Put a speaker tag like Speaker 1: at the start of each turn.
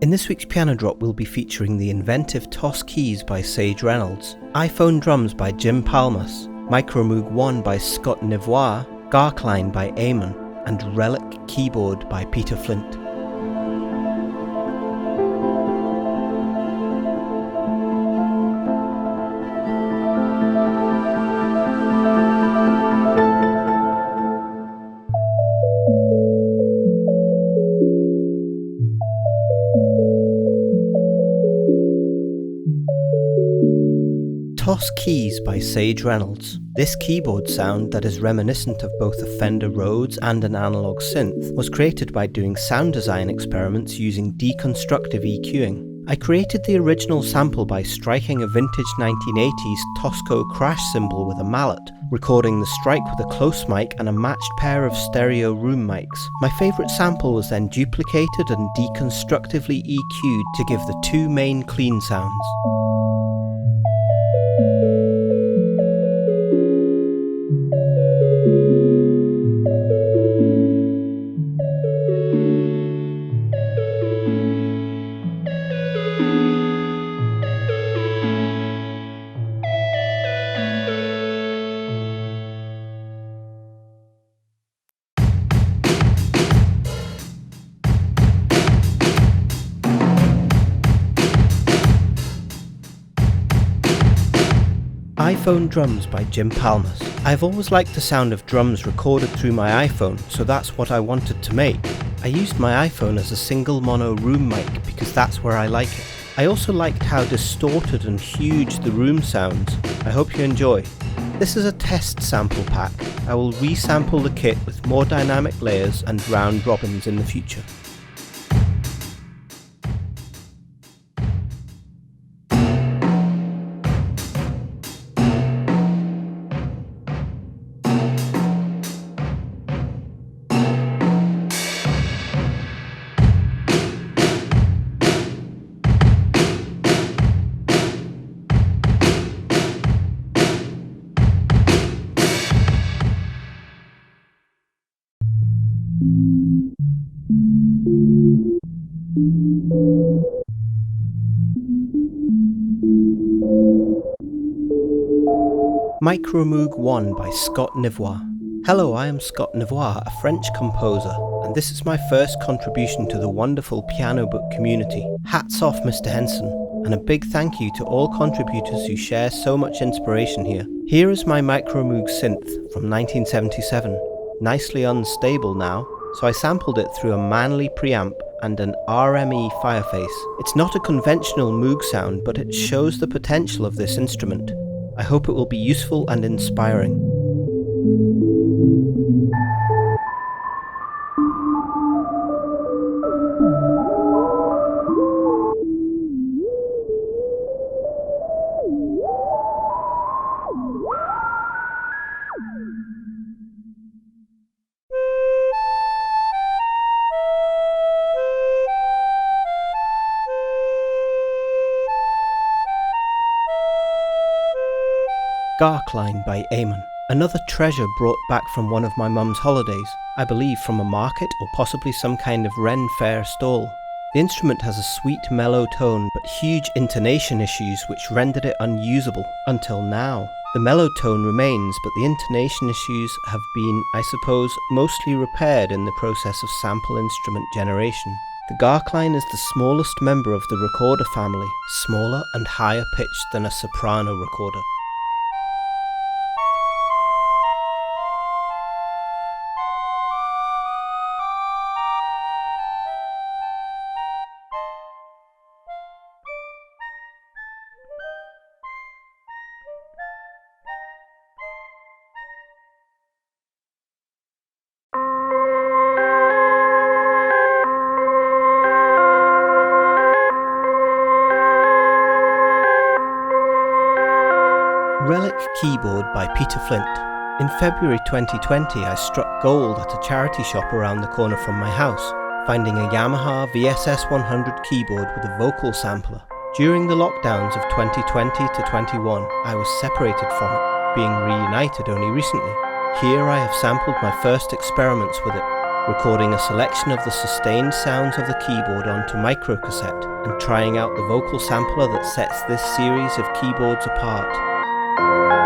Speaker 1: In this week's Piano Drop, we'll be featuring the inventive Toss Keys by Sage Reynolds, iPhone Drums by Jim Palmas, Micromoog 1 by Scott Nivoire, Garkline by Eamon, and Relic Keyboard by Peter Flint. Toss Keys by Sage Reynolds. This keyboard sound that is reminiscent of both a Fender Rhodes and an analog synth was created by doing sound design experiments using deconstructive EQing. I created the original sample by striking a vintage 1980s Tosco crash cymbal with a mallet, recording the strike with a close mic and a matched pair of stereo room mics. My favourite sample was then duplicated and deconstructively EQ'd to give the two main clean sounds. iPhone Drums by Jim Palmas. I've always liked the sound of drums recorded through my iPhone, so that's what I wanted to make. I used my iPhone as a single mono room mic because that's where I like it. I also liked how distorted and huge the room sounds. I hope you enjoy. This is a test sample pack. I will resample the kit with more dynamic layers and round robins in the future. Micromoog 1 by Scott Nivoire. Hello, I am Scott Nivoire, a French composer, and this is my first contribution to the wonderful piano book community. Hats off, Mr. Henson, and a big thank you to all contributors who share so much inspiration here. Here is my Micromoog synth from 1977, nicely unstable now, so I sampled it through a Manley preamp and an RME Fireface. It's not a conventional Moog sound, but it shows the potential of this instrument. I hope it will be useful and inspiring. Garkline by Eamon. Another treasure brought back from one of my mum's holidays, I believe from a market or possibly some kind of Ren Fair stall. The instrument has a sweet mellow tone but huge intonation issues which rendered it unusable until now. The mellow tone remains, but the intonation issues have been, I suppose, mostly repaired in the process of sample instrument generation. The Garkline is the smallest member of the recorder family, smaller and higher pitched than a soprano recorder. Relic Keyboard by Peter Flint. In February 2020, I struck gold at a charity shop around the corner from my house, finding a Yamaha VSS 100 keyboard with a vocal sampler. During the lockdowns of 2020 to 21, I was separated from it, being reunited only recently. Here I have sampled my first experiments with it. recording a selection of the sustained sounds of the keyboard onto microcassette and trying out the vocal sampler that sets this series of keyboards apart.